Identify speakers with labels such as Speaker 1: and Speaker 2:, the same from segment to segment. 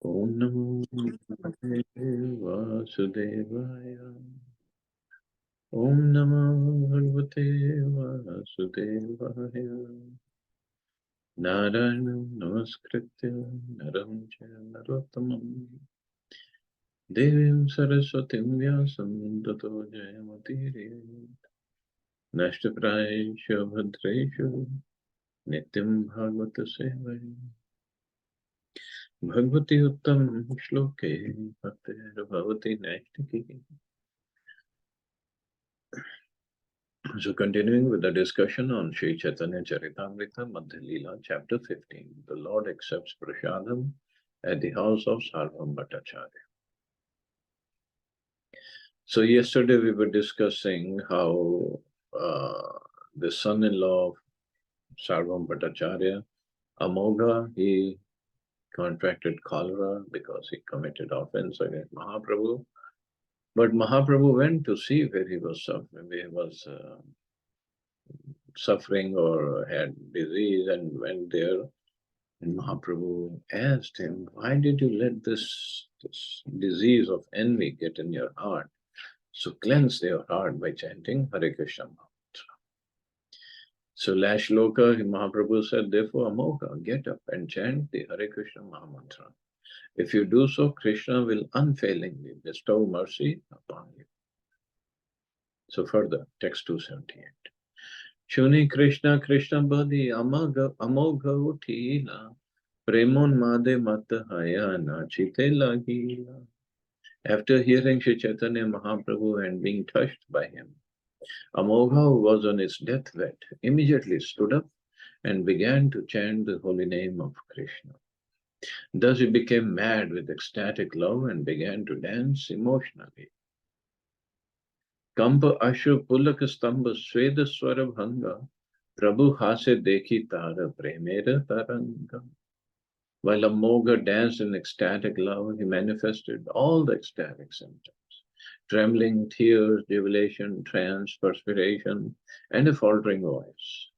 Speaker 1: Om Namo Bhagavate Vasudevaya. Om Namo Bhagavate Vasudevaya. Narayanam Namaskritya Naram Chaiva Narottamam Devim Saraswatim Vyasam Tato Jayamudiraya. Nashtaprayeshu Bhadreshu Nityam Bhagavata Sevaya. Bhagavati Uttam Shloke Bhaktir Bhavati Naishtaki. So continuing with the discussion on Sri Chaitanya Charitamrita Madhya Lila, chapter 15, the Lord accepts prasadam at the house of Sarvam Bhattacharya. So yesterday we were discussing how the son-in-law of Sarvam Bhattacharya, Amogha, he contracted cholera because he committed offense against Mahaprabhu. But Mahaprabhu went to see where he was suffering or had disease, and went there. And Mahaprabhu asked him, why did you let this disease of envy get in your heart? So cleanse your heart by chanting Hare Krishna mantra. So last shloka, Mahaprabhu said, therefore, Amogha, get up and chant the Hare Krishna mantra. If you do so, Krishna will unfailingly bestow mercy upon you. So further, text 278. Shuni Krishna Krishna Badi Amogha Utila Premon Made Matahaya Nachite Lagila. After hearing Sri Chaitanya Mahaprabhu and being touched by him, Amogha, who was on his deathbed, immediately stood up and began to chant the holy name of Krishna. Thus he became mad with ecstatic love and began to dance emotionally. Kampa Ashu Pulak Stamba Sweda Swara Bhanga Prabhu Hase Dekhi Tara Premera Taranga. While Amogha danced in ecstatic love, he manifested all the ecstatic symptoms: trembling, tears, jubilation, trance, perspiration, and a faltering voice.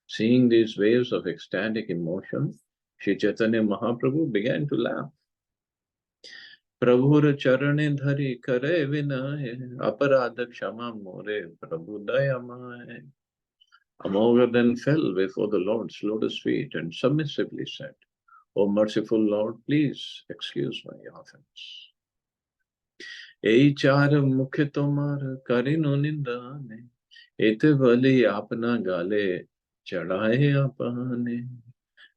Speaker 1: Seeing these waves of ecstatic emotion, Sri Chaitanya Mahaprabhu began to laugh. Prabhur charane dhari kare vinaye, aparadha kshama more, Prabhu dayamaye. Amogha then fell before the Lord's lotus feet and submissively said, O merciful Lord, please excuse my offense. Ei char mukhe tomar karino nindane, ete vali apna gale chadaye apane.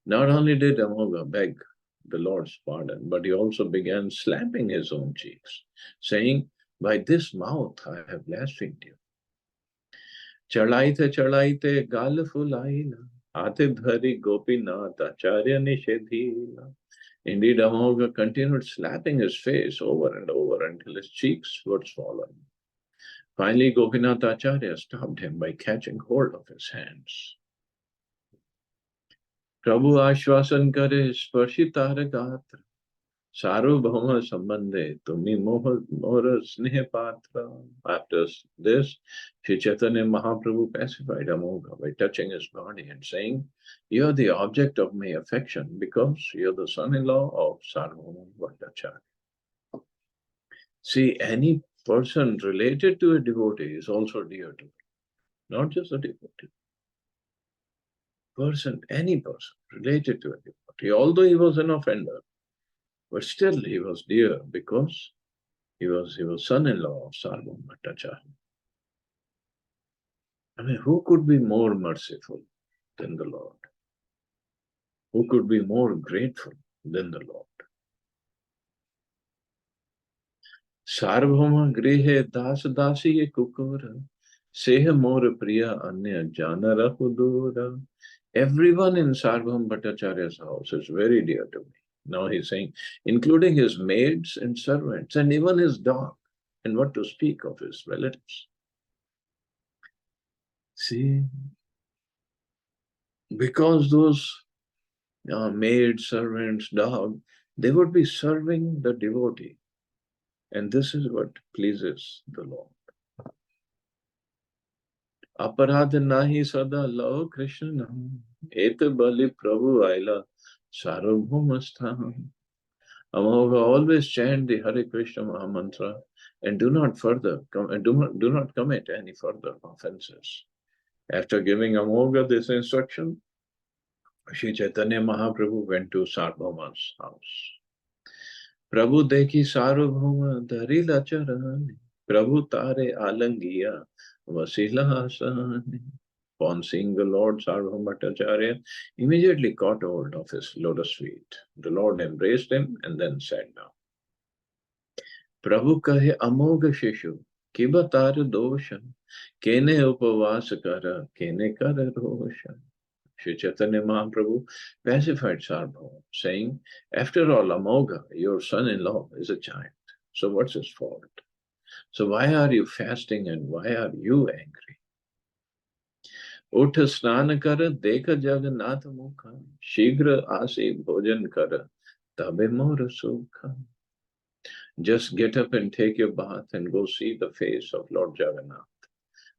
Speaker 1: Not only did Amogha beg the Lord's pardon, but he also began slapping his own cheeks, saying, by this mouth I have blasphemed you. Chadaite gal fulaila, ate dhari gopinath acharya nishedhila. Indeed, Amogha continued slapping his face over and over until his cheeks were swollen. Finally, Gopinath Acharya stopped him by catching hold of his hands. Prabhu Ashwasan kare sparshi tara gatra, sarvabhauma sambandhe tumi mohra sneha patra. After this, Sri Chaitanya Mahaprabhu pacified Amogha by touching his body and saying, you are the object of my affection because you are the son-in-law of Sarvabhauma Bhattacharya. See, any person related to a devotee is also dear to him, not just a devotee. Any person related to a devotee, although he was an offender, but still he was dear because he was son-in-law of Sarvabhauma Bhattacharya. I mean, who could be more merciful than the Lord? Who could be more grateful than the Lord? Sarvabhauma grihe das dasi kukura, seha more priya anya jana rahudura. Everyone in Sarvabhauma Bhattacharya's house is very dear to me. Now he's saying, including his maids and servants, and even his dog, and what to speak of his relatives. See, because those maids, servants, dog, they would be serving the devotee. And this is what pleases the Lord. Aparadha nahi sada lao Krishna, eta bali prabhu aila sarvabhaumastha. Amogha, always chant the Hare Krishna Maha Mantra and do not commit any further offenses. After giving Amogha this instruction, Sri Chaitanya Mahaprabhu went to Sarvabhauma's house. Prabhu dekhi Sarvabhauma dharila charani, Prabhu tare alangiya vasila asani. Upon seeing the Lord, Sarvabhauma Bhattacharya immediately caught hold of his lotus feet. The Lord embraced him and then sat down. Prabhu kahe amogha shishu, kibatar doshan, kene upavas kara, kene kara roshan. Sri Chaitanya Mahaprabhu pacified Sarvabhauma, saying, after all, Amogha, your son-in-law, is a child. So what's his fault? So why are you fasting and why are you angry? उठ स्नान कर देख जगन्नाथ मुख शीघ्र आसी भोजन कर तबे मोर सुख. Just get up and take your bath and go see the face of Lord Jagannath.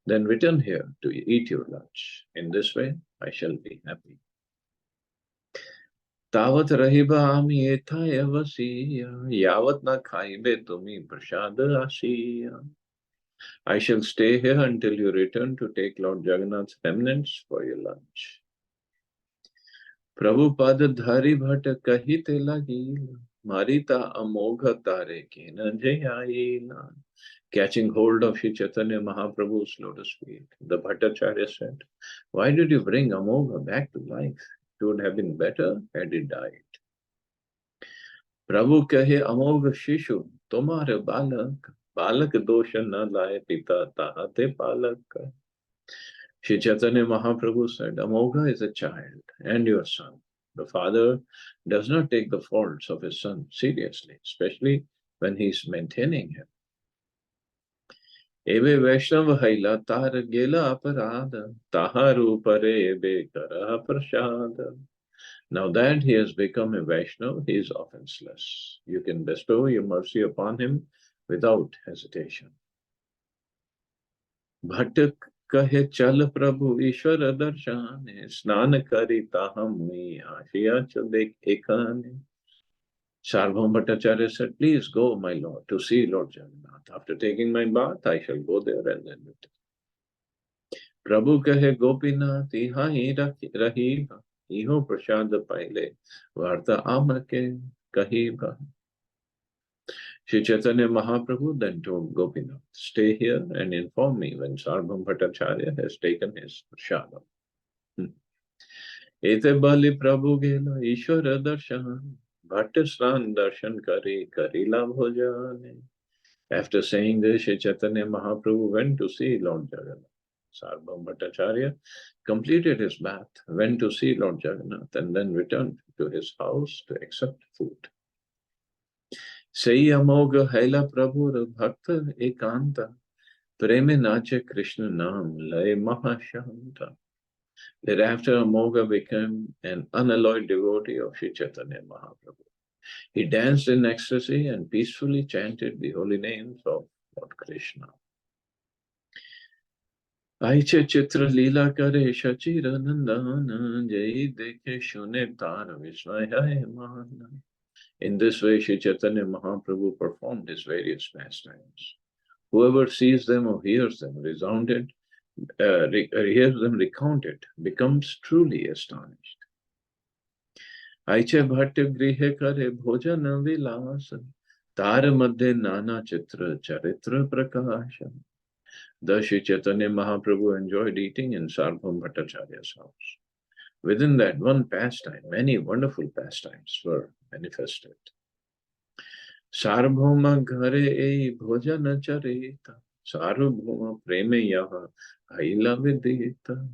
Speaker 1: Then return here to eat your lunch. In this way, I shall be happy. तावत रहिबा आमी एथाय वसिया यावत न खाइबे तुमी प्रसाद आसिया. I shall stay here until you return to take Lord Jagannath's remnants for your lunch. Prabhupada dhari bhat kahite lagila marita amogha tare kena jayayila. Catching hold of Sri Chaitanya Mahaprabhu's lotus feet, the Bhattacharya said, why did you bring Amogha back to life? It would have been better had he died. Prabhu kahe Amogha Shishu, tomare balak, balak dosha na laye pita tahate palak. Sri Chaitanya Mahaprabhu said, Amogha is a child and your son. The father does not take the faults of his son seriously, especially when he is maintaining him. Eve Vaishnava Haila Tar Gela Aparada Taharu Pare Ebe Kara Prashada. Now that he has become a Vaishnava, he is offenseless. You can bestow your mercy upon him without hesitation. Bhattak kahe chal Prabhu Ishwara Darshane Snan Kari Taham Ashiya Chadek Ekane. Sarvabhauma Bhattacharya said, please go, my lord, to see Lord Jagannath. After taking my bath, I shall go there and then return. Prabhu kahe Gopinath, iha hi rahiba, iho prasad paile, varta amake kahiba. Sri Chaitanya Mahaprabhu then told Gopinath, stay here and inform me when Sarvabhauma Bhattacharya has taken his prashadam. Ete bali Prabhu gela Ishwara darshan, bhatt snan darshan karila bhojane. After saying this, Sri Chaitanya Mahaprabhu went to see Lord Jagannath. Sarvabhauma Bhattacharya completed his bath, went to see Lord Jagannath, and then returned to his house to accept food. Sei amogha haila prabhur bhakta ekanta, preme nache Krishna nam lay mahashanta. Thereafter, Amogha became an unalloyed devotee of Sri Chaitanya Mahaprabhu. He danced in ecstasy and peacefully chanted the holy names of Lord Krishna. Aiche Chitra Lila Kare Shachira Nandana Jai Dekhe Shune Tar Vismaya Mana. In this way, Sri Chaitanya Mahaprabhu performed his various pastimes. Whoever sees them or hears them recounted becomes truly astonished. Aiche Bhatt Grihe Kare Bhojana Vilasa Tar Madhe Nana Chitra Charitra Prakasha. Thus Sri Chaitanya Mahaprabhu enjoyed eating in Sarvabhauma Bhattacharya's house. Within that one pastime, many wonderful pastimes were manifested. Sarvabhauma Ghare Ei Bhojana Charita Sarvabhauma Preme Yaha Haila Vidita.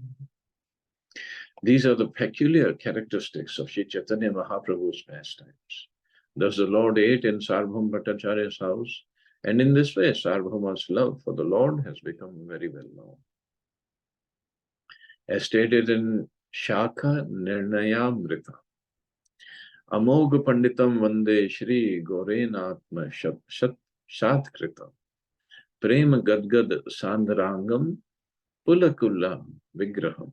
Speaker 1: These are the peculiar characteristics of Sri Chaitanya Mahaprabhu's pastimes. Thus the Lord ate in Sarvabhauma Bhattacharya's house, and in this way Sarvabhauma's love for the Lord has become very well known. As stated in Shakha Nirnayamrita, Amogha Panditam Vande Shri Gorenatma Shatkritam Prema Gadgad Sandharangam Pulakulla Vigraham.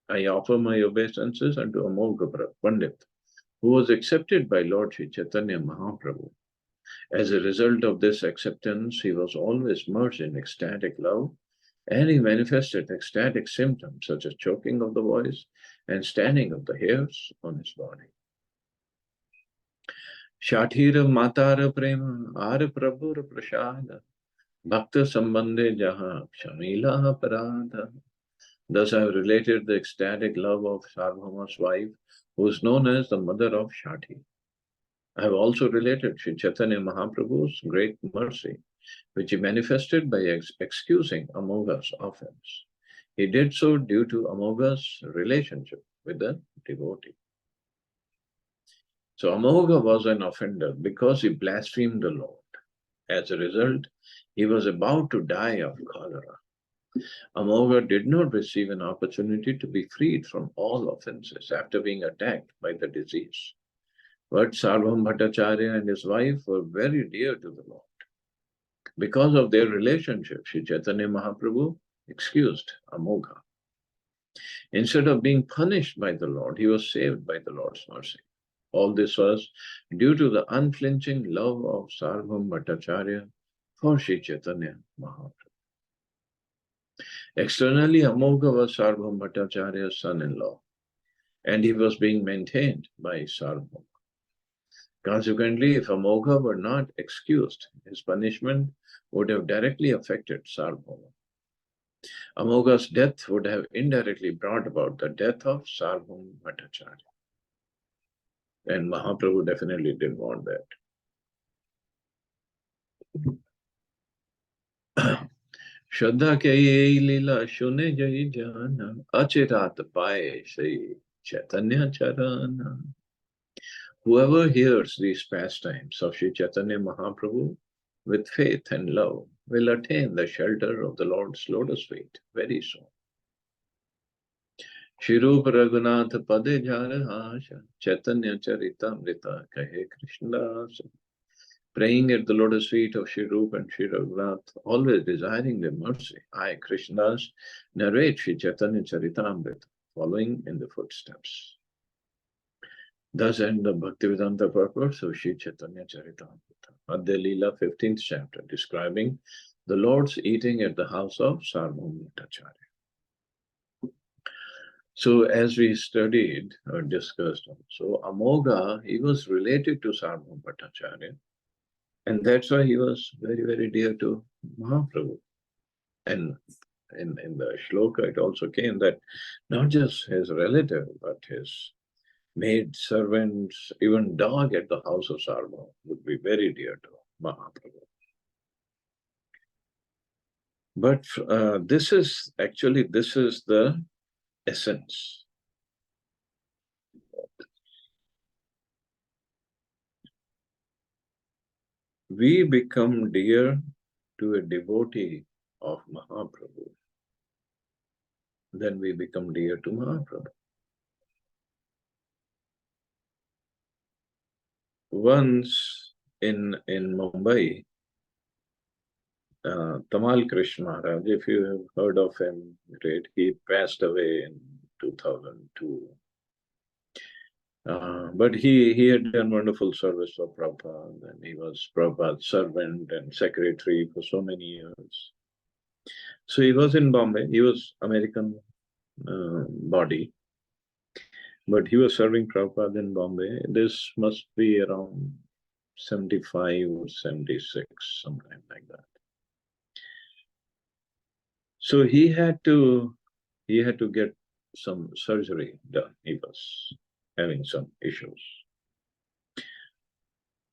Speaker 1: I offer my obeisances unto Amogha Pandit, who was accepted by Lord Sri Chaitanya Mahaprabhu. As a result of this acceptance, he was always merged in ecstatic love, and he manifested ecstatic symptoms such as choking of the voice and standing of the hairs on his body. Shathira Matara Prema Ara Prabhur Prasada Bhakta Sambandhe Jaha Shamila Parada. Thus I have related the ecstatic love of Sarvabhauma's wife, who is known as the mother of Shathi. I have also related Sri Chaitanya Mahaprabhu's great mercy, which he manifested by excusing Amogha's offense. He did so due to Amogha's relationship with the devotee. So Amogha was an offender because he blasphemed the Lord. As a result, he was about to die of cholera. Amogha did not receive an opportunity to be freed from all offenses after being attacked by the disease. But Sarvabhauma Bhattacharya and his wife were very dear to the Lord. Because of their relationship, Sri Chaitanya Mahaprabhu excused Amogha. Instead of being punished by the Lord, he was saved by the Lord's mercy. All this was due to the unflinching love of Sarvabhauma Bhattacharya for Sri Chaitanya Mahaprabhu. Externally, Amogha was Sarvabhauma Bhattacharya's son-in-law, and he was being maintained by Sarvabhauma. Consequently, if Amogha were not excused, his punishment would have directly affected Sarvabhauma. Amogha's death would have indirectly brought about the death of Sarvabhauma Bhattacharya. And Mahaprabhu definitely didn't want that. Shraddha ke ye lila shune jai jana achirat paye Shri Chaitanya charana. Whoever hears these pastimes of Sri Chaitanya Mahaprabhu with faith and love will attain the shelter of the Lord's lotus feet very soon. Shirup Raghunath Pade Jara Hasha Chaitanya Charitamrita Kahe Krishnadasa. Praying at the lotus feet of Sri Rupa and Sri Raghunath, always desiring their mercy, I, Krishnadas, narrate Sri Chaitanya Charitamrita, following in the footsteps. Thus end the Bhaktivedanta purpose of Sri Chaitanya Charitamrita. Madhya Lila, 15th chapter, describing the Lord's eating at the house of Sarvabhauma Bhattacharya. So as we studied or discussed also, Amogha, he was related to Sarvabhauma Bhattacharya. And that's why he was very, very dear to Mahaprabhu. And in the shloka, it also came that not just his relative, but his maid, servants, even dog at the house of Sarvabhauma would be very dear to Mahaprabhu. But this is the essence. We become dear to a devotee of Mahaprabhu, then we become dear to Mahaprabhu. Once in Mumbai, Tamal Krishna Maharaj, if you have heard of him, great, he passed away in 2002. But he had done wonderful service for Prabhupada, and he was Prabhupada's servant and secretary for so many years. So he was in Bombay. He was American body, but he was serving Prabhupada in Bombay. This must be around 75 or 76, sometime like that. So he had to get some surgery done. He was having some issues.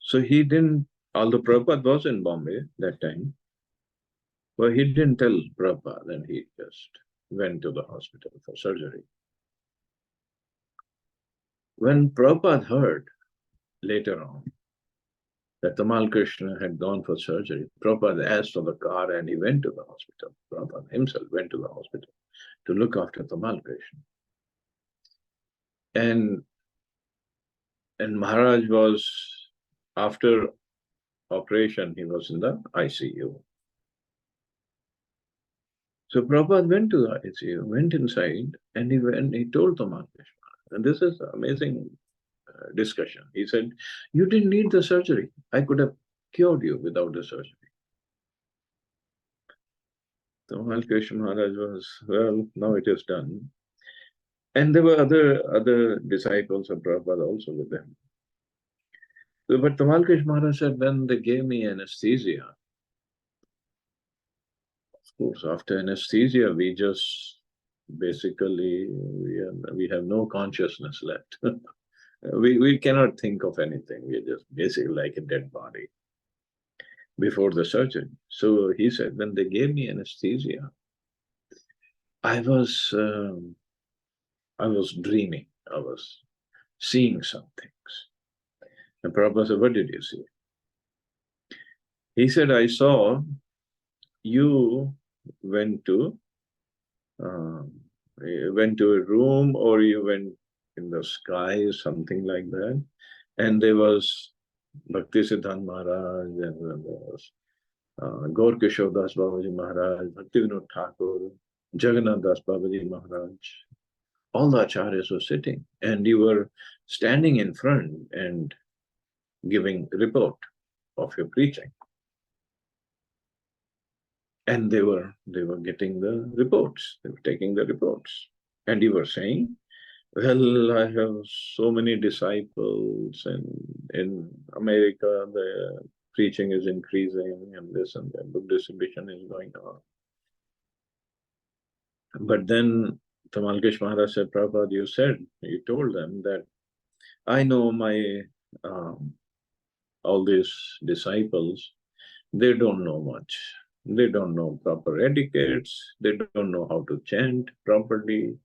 Speaker 1: So he didn't, although Prabhupada was in Bombay that time, but he didn't tell Prabhupada, and he just went to the hospital for surgery. When Prabhupada heard later on that Tamal Krishna had gone for surgery, Prabhupada asked for the car and he went to the hospital. Prabhupada himself went to the hospital to look after Tamal Krishna. And Maharaj was, after operation, he was in the ICU. So Prabhupada went to the ICU, went inside, and he told Tamal Krishna. And this is amazing discussion. He said, "You didn't need the surgery. I could have cured you without the surgery." So Krishna Maharaj was, well, now it is done. And there were other disciples of Prabhupada also with them. But Tamal Krishna Maharaj said, when they gave me anesthesia, of course, after anesthesia, we just basically, we have no consciousness left. We cannot think of anything. We're just basically like a dead body before the surgery. So he said, when they gave me anesthesia, I was I was dreaming. I was seeing some things. And Prabhupada said, what did you see? He said, I saw you went to um, went to a room, or you went in the sky, something like that. And there was Bhakti Siddhant Maharaj, and there was Gaur Kishore Das Babaji Maharaj, Bhaktivinoda Thakur, Jagannath Das Babaji Maharaj. All the acharyas were sitting, and you were standing in front and giving report of your preaching. And they were getting the reports. They were taking the reports. And you were saying, well, I have so many disciples, and in America, the preaching is increasing, and this and that, book distribution is going on. But then Tamal Krishna Maharaj said, Prabhupada, you told them that I know my, all these disciples, they don't know much. They don't know proper etiquettes. They don't know how to chant properly,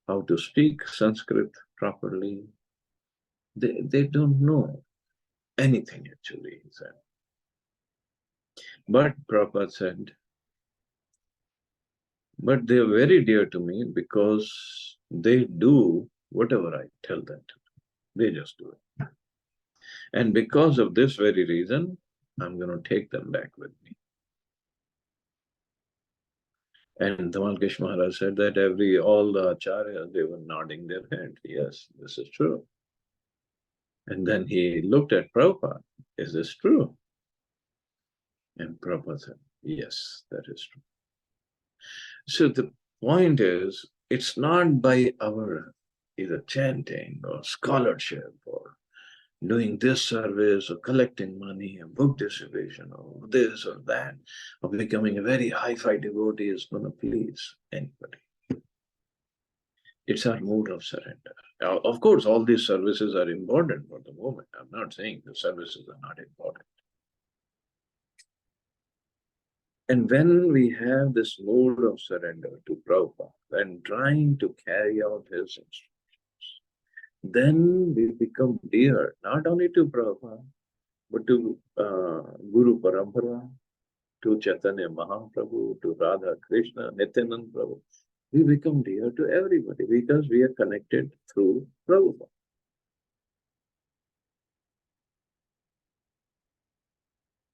Speaker 1: how to speak Sanskrit properly. They don't know anything, actually, he said. But Prabhupada said, but they are very dear to me because they do whatever I tell them to do. They just do it. And because of this very reason, I'm going to take them back with me. And Tamal Krishna Maharaj said that all the acharyas, they were nodding their head. Yes, this is true. And then he looked at Prabhupada. Is this true? And Prabhupada said, yes, that is true. So the point is, it's not by our either chanting or scholarship or doing this service or collecting money and book distribution or this or that, or becoming a very hi-fi devotee is going to please anybody. It's our mood of surrender. Now, of course, all these services are important for the moment. I'm not saying the services are not important. And when we have this mood of surrender to Prabhupada and trying to carry out his instructions, then we become dear not only to Prabhupada, but to Guru Parampara, to Chaitanya Mahaprabhu, to Radha Krishna, Nityananda Prabhu. We become dear to everybody because we are connected through Prabhupada.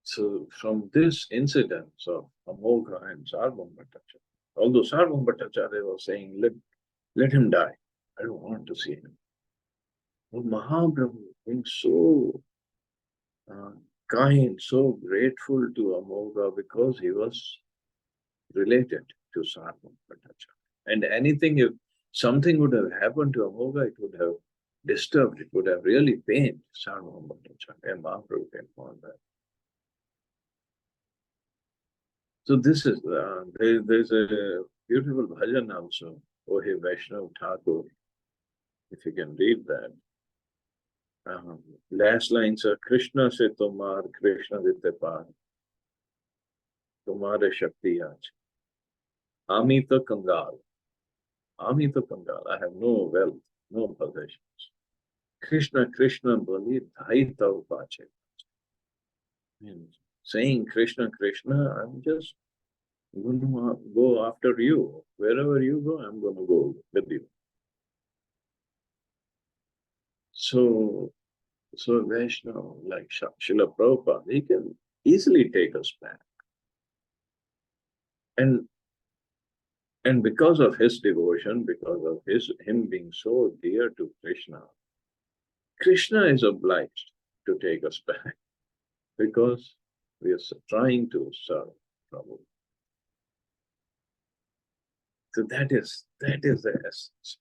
Speaker 1: So from this incidence of Amogha and Sarvam Bhattacharya, although Sarvam Bhattacharya was saying, let him die, I don't want to see him. But Mahaprabhu being so kind, so grateful to Amogha because he was related to Sarvam Bhattacharya. And anything, if something would have happened to Amogha, it would have disturbed, it would have really pained Sarvam Bhattacharya. And Mahaprabhu came on that. So this is, there's a beautiful bhajan also, O He Vaishnav Thakur, if you can read that. Last lines are, Krishna se tomar, Krishna dite par, tomare shakti aaj. Amita Kangal, Amita Kangal, I have no wealth, no possessions. Krishna, Krishna, bali dhai tav pache. Saying Krishna, Krishna, I'm just going to go after you. Wherever you go, I'm going to go with you. So Vaishnava, like Srila Prabhupada, he can easily take us back. And because of his devotion, because of him being so dear to Krishna, Krishna is obliged to take us back because we are trying to serve Prabhu. So that is the essence.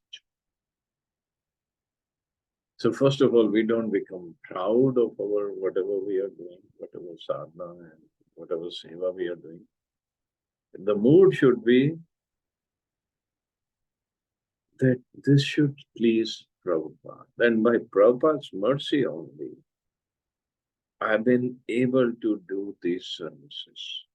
Speaker 1: So first of all, we don't become proud of our whatever we are doing, whatever sadhana and whatever seva we are doing. The mood should be that this should please Prabhupada. And by Prabhupada's mercy only, I've been able to do these services.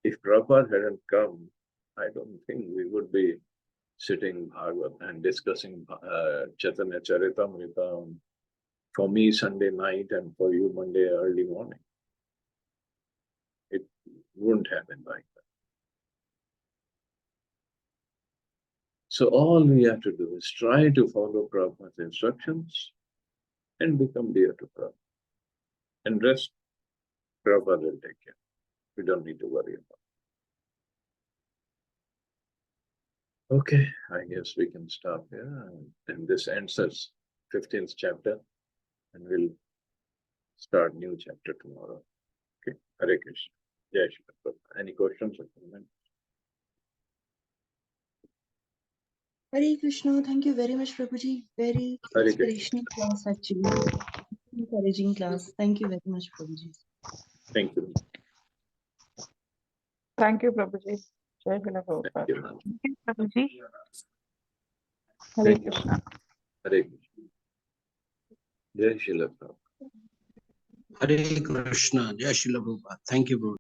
Speaker 1: If Prabhupada hadn't come, I don't think we would be sitting Bhagavad and discussing Chaitanya Charitamrita for me Sunday night and for you Monday early morning. It wouldn't happen like that. So all we have to do is try to follow Prabhupada's instructions and become dear to Prabhupada. And rest, Prabhupada will take care. We don't need to worry about it. Okay, I guess we can stop here. And this ends us 15th chapter. And we'll start new chapter tomorrow. Okay, Hare Krishna. Jai Shri Prabhupada. Any questions or comments?
Speaker 2: Hare Krishna, thank you very much, Prabhuji. Very
Speaker 1: Hare
Speaker 2: inspirational class, actually. Encouraging class. Thank you very much, Prabhuji.
Speaker 1: Thank you.
Speaker 3: Thank you, Prabhuji. Jai Shri Prabhupada.
Speaker 1: Thank you.
Speaker 3: Thank you, Prabhuji. Hare
Speaker 1: Thank you.
Speaker 3: Krishna.
Speaker 1: Hare Krishna. Jai Shri Prabhupada.
Speaker 4: Hare Krishna. Jai Shri Prabhupada. Thank you, Prabhupada.